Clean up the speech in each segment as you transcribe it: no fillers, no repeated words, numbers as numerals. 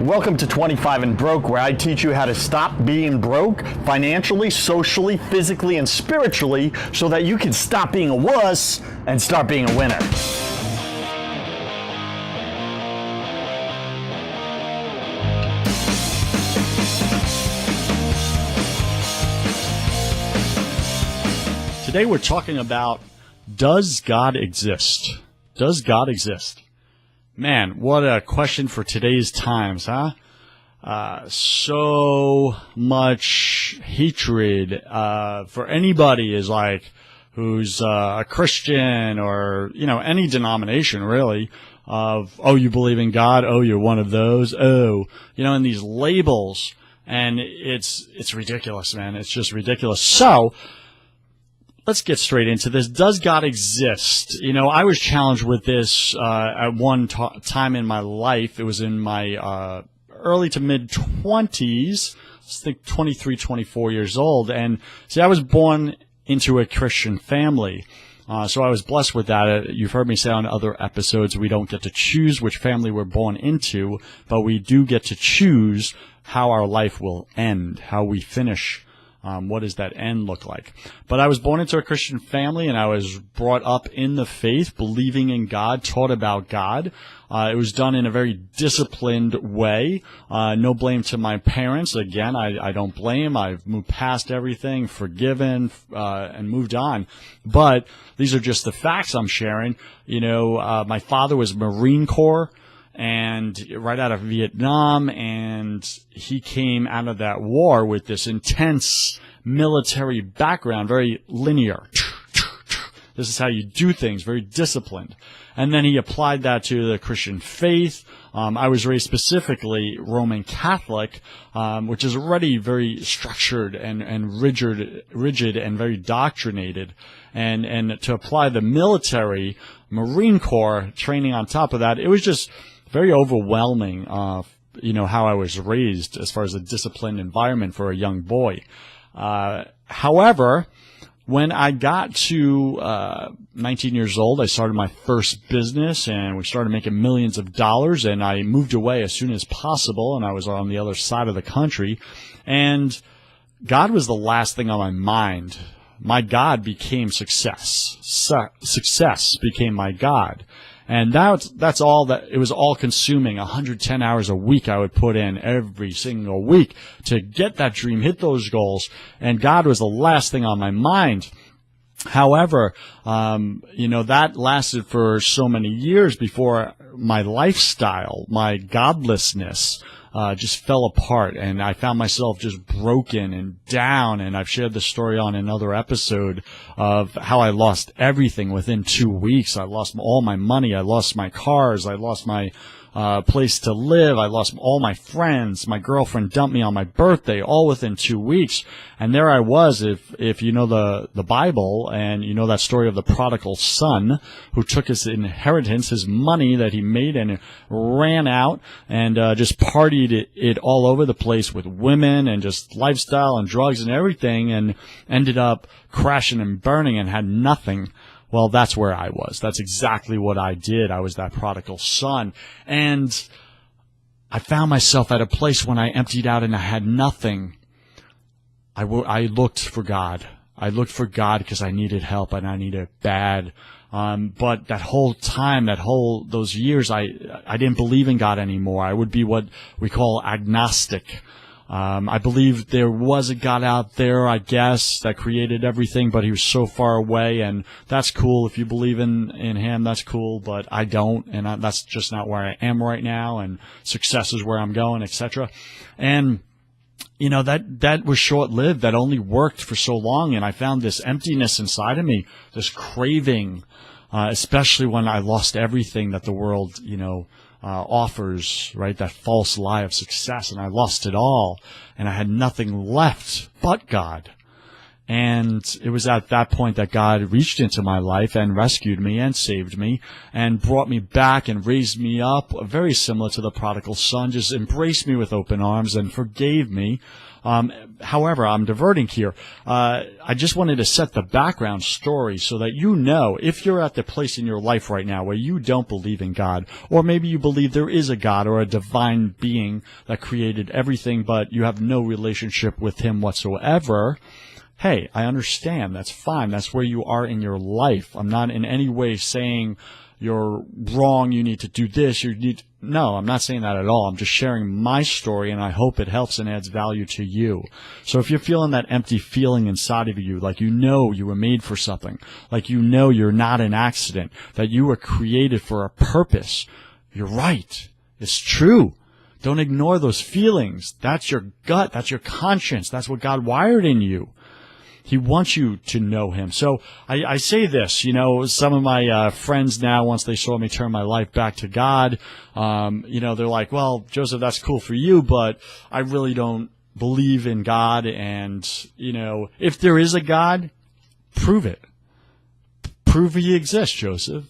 Welcome to 25 and Broke, where I teach you how to stop being broke financially, socially, physically, and spiritually so that you can stop being a wuss and start being a winner. Today we're talking about, does God exist? Does God exist? Man, what a question for today's times, huh? So much hatred for anybody is like who's a Christian or, any denomination really of, oh, you believe in God? Oh, you're one of those? Oh, and these labels. And it's ridiculous, man. It's just ridiculous. So, let's get straight into this. Does God exist? I was challenged with this at one time in my life. It was in my early to mid-20s. I think 23, 24 years old. And see, I was born into a Christian family. So I was blessed with that. You've heard me say on other episodes, we don't get to choose which family we're born into, but we do get to choose how our life will end, how we finish. What does that end look like? But I was born into a Christian family, and I was brought up in the faith, believing in God, taught about God. It was done in a very disciplined way. No blame to my parents. Again, I don't blame. I've moved past everything, forgiven, and moved on. But these are just the facts I'm sharing. My father was Marine Corps, and right out of Vietnam, and he came out of that war with this intense military background, very linear. This is how you do things, very disciplined. And then he applied that to the Christian faith. I was raised specifically Roman Catholic, which is already very structured and rigid and very doctrinated. And to apply the military, Marine Corps training on top of that, it was just very overwhelming, how I was raised as far as a disciplined environment for a young boy. However, when I got to 19 years old, I started my first business, and we started making millions of dollars, and I moved away as soon as possible, and I was on the other side of the country, and God was the last thing on my mind. My God became success. Success became my God. And that's all that, it was all consuming. 110 hours a week I would put in every single week to get that dream, hit those goals. And God was the last thing on my mind. However, that lasted for so many years before my lifestyle, my godlessness, just fell apart, and I found myself just broken and down. And I've shared the story on another episode of how I lost everything within 2 weeks. I lost all my money. I lost my cars. I lost my place to live. I lost all my friends. My girlfriend dumped me on my birthday, all within 2 weeks. And there I was, if you know the Bible, and you know that story of the prodigal son who took his inheritance, his money that he made, and ran out and just partied it all over the place with women and just lifestyle and drugs and everything, and ended up crashing and burning and had nothing. Well, that's where I was. That's exactly what I did. I was that prodigal son. And I found myself at a place when I emptied out and I had nothing. I looked for God. I looked for God because I needed help, and I needed it bad. But that whole time, those years, I didn't believe in God anymore. I would be what we call agnostic. I believe there was a God out there, I guess, that created everything, but he was so far away, and that's cool. If you believe in him, that's cool, but I don't, and that's just not where I am right now, and success is where I'm going, etc. And, that was short-lived. That only worked for so long, and I found this emptiness inside of me, this craving, especially when I lost everything that the world, offers, right? That false lie of success, and I lost it all, and I had nothing left but God. And it was at that point that God reached into my life and rescued me and saved me and brought me back and raised me up, very similar to the prodigal son, just embraced me with open arms and forgave me. However, I'm diverting here. I just wanted to set the background story so that you know, if you're at the place in your life right now where you don't believe in God, or maybe you believe there is a God or a divine being that created everything, but you have no relationship with him whatsoever, hey, I understand. That's fine. That's where you are in your life. I'm not in any way saying you're wrong, you need to do this, no, I'm not saying that at all. I'm just sharing my story, and I hope it helps and adds value to you. So if you're feeling that empty feeling inside of you, like you know you were made for something, like you know you're not an accident, that you were created for a purpose, you're right. It's true. Don't ignore those feelings. That's your gut. That's your conscience. That's what God wired in you. He wants you to know him. So I say this, some of my friends now, once they saw me turn my life back to God, they're like, well, Joseph, that's cool for you, but I really don't believe in God. And, if there is a God, prove it. Prove he exists, Joseph.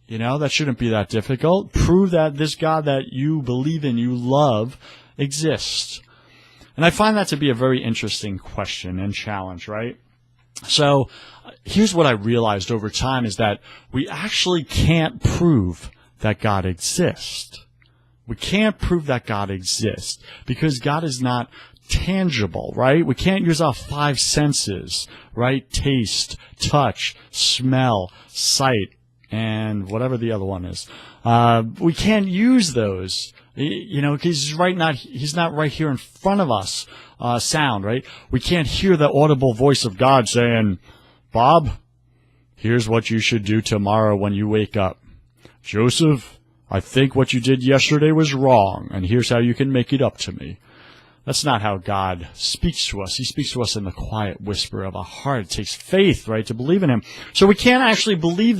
That shouldn't be that difficult. Prove that this God that you believe in, you love, exists. And I find that to be a very interesting question and challenge, right? So here's what I realized over time is that we actually can't prove that God exists. We can't prove that God exists because God is not tangible, right? We can't use our five senses, right? Taste, touch, smell, sight, and whatever the other one is. We can't use those. Because he's not right here in front of us, sound, right? We can't hear the audible voice of God saying, Bob, here's what you should do tomorrow when you wake up. Joseph, I think what you did yesterday was wrong, and here's how you can make it up to me. That's not how God speaks to us. He speaks to us in the quiet whisper of our heart. It takes faith, right, to believe in him. So we can't actually prove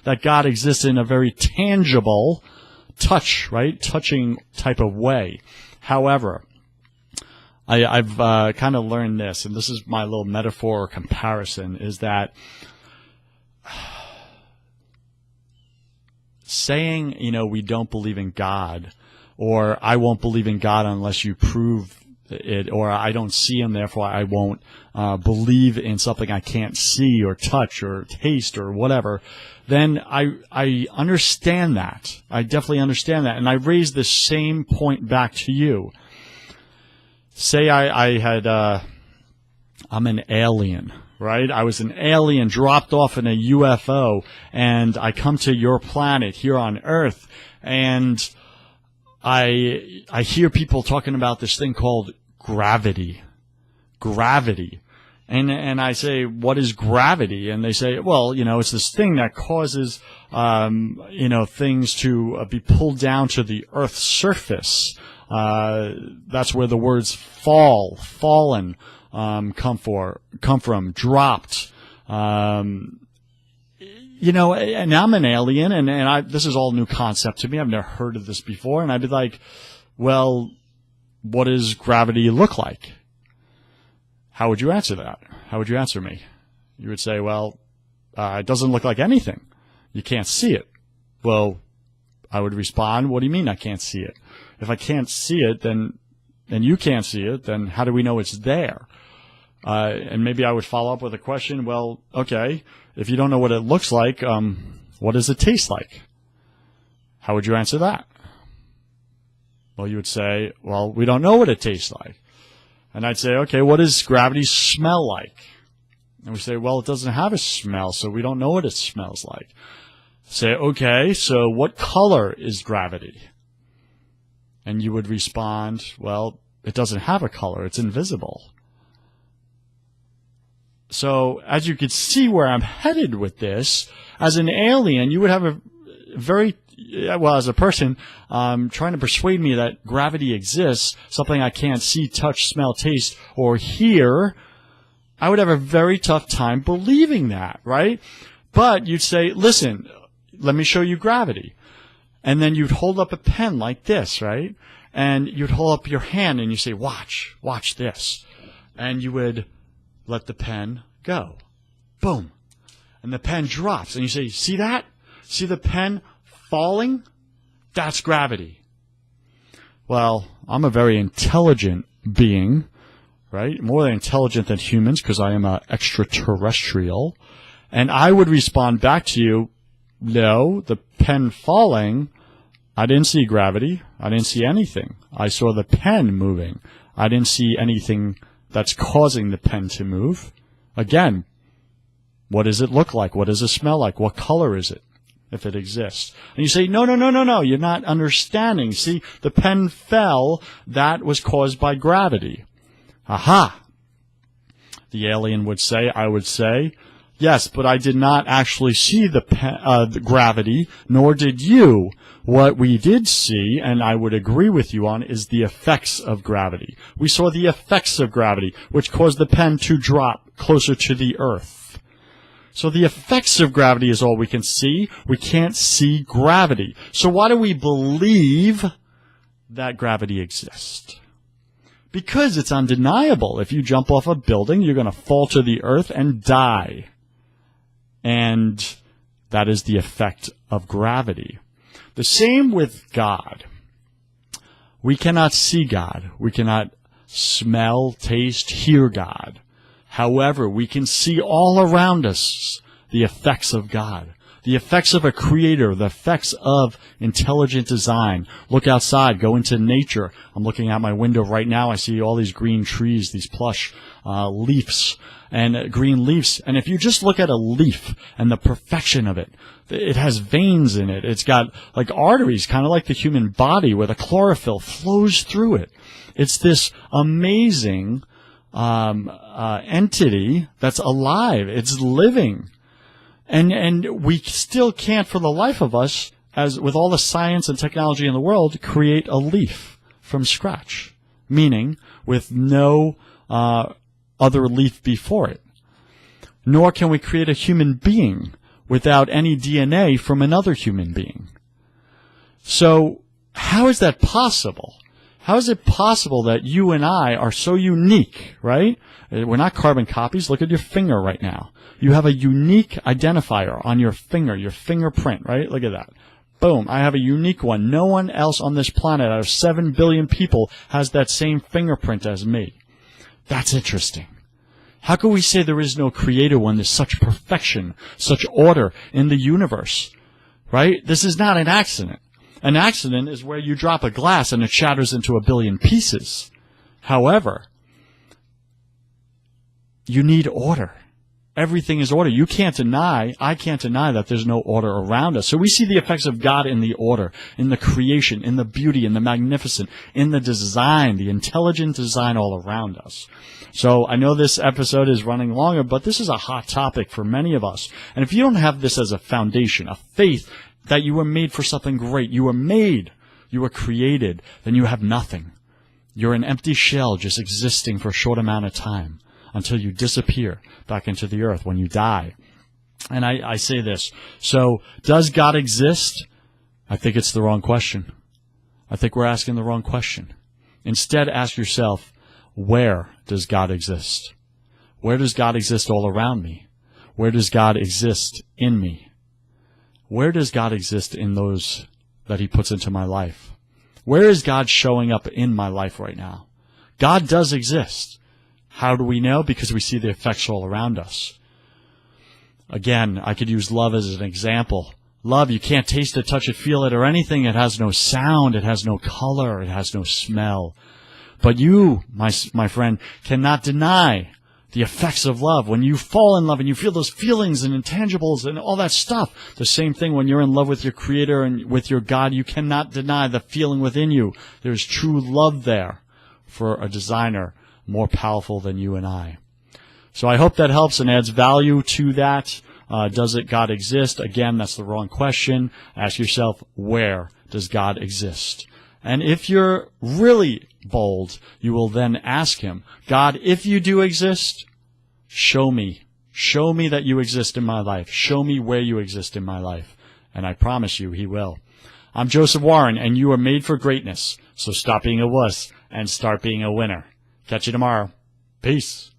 that God exists in a very tangible touching type of way. However, I've kind of learned this, and this is my little metaphor or comparison, is that saying, we don't believe in God, or I won't believe in God unless you prove it, or I don't see him, therefore I won't believe in something I can't see or touch or taste or whatever, then I understand that. I definitely understand that. And I raise the same point back to you. Say I'm an alien, right? I was an alien dropped off in a UFO, and I come to your planet here on Earth, and I hear people talking about this thing called gravity. And I say, what is gravity? And they say, well, it's this thing that causes, things to be pulled down to the Earth's surface. That's where the words fallen, come from, dropped. And I'm an alien, and this is all new concept to me. I've never heard of this before. And I'd be like, well, what does gravity look like? How would you answer that? How would you answer me? You would say, well, it doesn't look like anything. You can't see it. Well, I would respond, what do you mean I can't see it? If I can't see it, and you can't see it, then how do we know it's there? And maybe I would follow up with a question, well, okay, if you don't know what it looks like, what does it taste like? How would you answer that? Well, you would say, well, we don't know what it tastes like. And I'd say, okay, what does gravity smell like? And we say, well, it doesn't have a smell, so we don't know what it smells like. Say, okay, so what color is gravity? And you would respond, well, it doesn't have a color, it's invisible. So, as you could see where I'm headed with this, as an alien, you would have a very, well, as a person, trying to persuade me that gravity exists, something I can't see, touch, smell, taste, or hear, I would have a very tough time believing that, right? But you'd say, listen, let me show you gravity. And then you'd hold up a pen like this, right? And you'd hold up your hand and you say, watch this. and you would let the pen go. Boom. And the pen drops. And you say, see that? See the pen falling? That's gravity. Well, I'm a very intelligent being, right? More intelligent than humans because I am an extraterrestrial. And I would respond back to you, no, the pen falling, I didn't see gravity. I didn't see anything. I saw the pen moving. I didn't see anything that's causing the pen to move. Again, what does it look like? What does it smell like? What color is it, if it exists? And you say, no, you're not understanding. See, the pen fell. That was caused by gravity. Aha! The alien would say, I would say, yes, but I did not actually see the gravity, nor did you. What we did see, and I would agree with you on, is the effects of gravity. We saw the effects of gravity, which caused the pen to drop closer to the earth. So the effects of gravity is all we can see. We can't see gravity. So why do we believe that gravity exists? Because it's undeniable. If you jump off a building, you're going to fall to the earth and die. And that is the effect of gravity. The same with God. We cannot see God. We cannot smell, taste, hear God. However, we can see all around us the effects of God, the effects of a creator, the effects of intelligent design. Look outside, go into nature. I'm looking out my window right now. I see all these green trees, these plush leaves and green leaves. And if you just look at a leaf and the perfection of it, it has veins in it. It's got like arteries, kind of like the human body, where the chlorophyll flows through it. It's this amazing entity that's alive. It's living. And we still can't, for the life of us, as with all the science and technology in the world, create a leaf from scratch, meaning with no other leaf before it. Nor can we create a human being without any DNA from another human being. So how is that possible? How is it possible that you and I are so unique, right? We're not carbon copies. Look at your finger right now. You have a unique identifier on your finger, your fingerprint, right? Look at that. Boom. I have a unique one. No one else on this planet out of 7 billion people has that same fingerprint as me. That's interesting. How can we say there is no creator when there's such perfection, such order in the universe, right? This is not an accident. An accident is where you drop a glass and it shatters into a billion pieces. However, you need order. Everything is order. You can't deny, I can't deny that there's no order around us. So we see the effects of God in the order, in the creation, in the beauty, in the magnificent, in the design, the intelligent design all around us. So I know this episode is running longer, but this is a hot topic for many of us. And if you don't have this as a foundation, a faith that you were made for something great, you were made, you were created, then you have nothing. You're an empty shell just existing for a short amount of time until you disappear back into the earth when you die. And I say this. So does God exist? I think it's the wrong question. I think we're asking the wrong question. Instead, ask yourself, where does God exist? Where does God exist all around me? Where does God exist in me? Where does God exist in those that he puts into my life? Where is God showing up in my life right now? God does exist. How do we know? Because we see the effects all around us. Again, I could use love as an example. Love, you can't taste it, touch it, feel it, or anything. It has no sound. It has no color. It has no smell. But you, my friend, cannot deny the effects of love. When you fall in love and you feel those feelings and intangibles and all that stuff, the same thing when you're in love with your Creator and with your God, you cannot deny the feeling within you. There's true love there for a designer more powerful than you and I. So I hope that helps and adds value to that. Does God exist? Again, that's the wrong question. Ask yourself, where does God exist? And if you're really bold, you will then ask him, God, if you do exist, show me. Show me that you exist in my life. Show me where you exist in my life. And I promise you, he will. I'm Joseph Warren, and you are made for greatness. So stop being a wuss and start being a winner. Catch you tomorrow. Peace.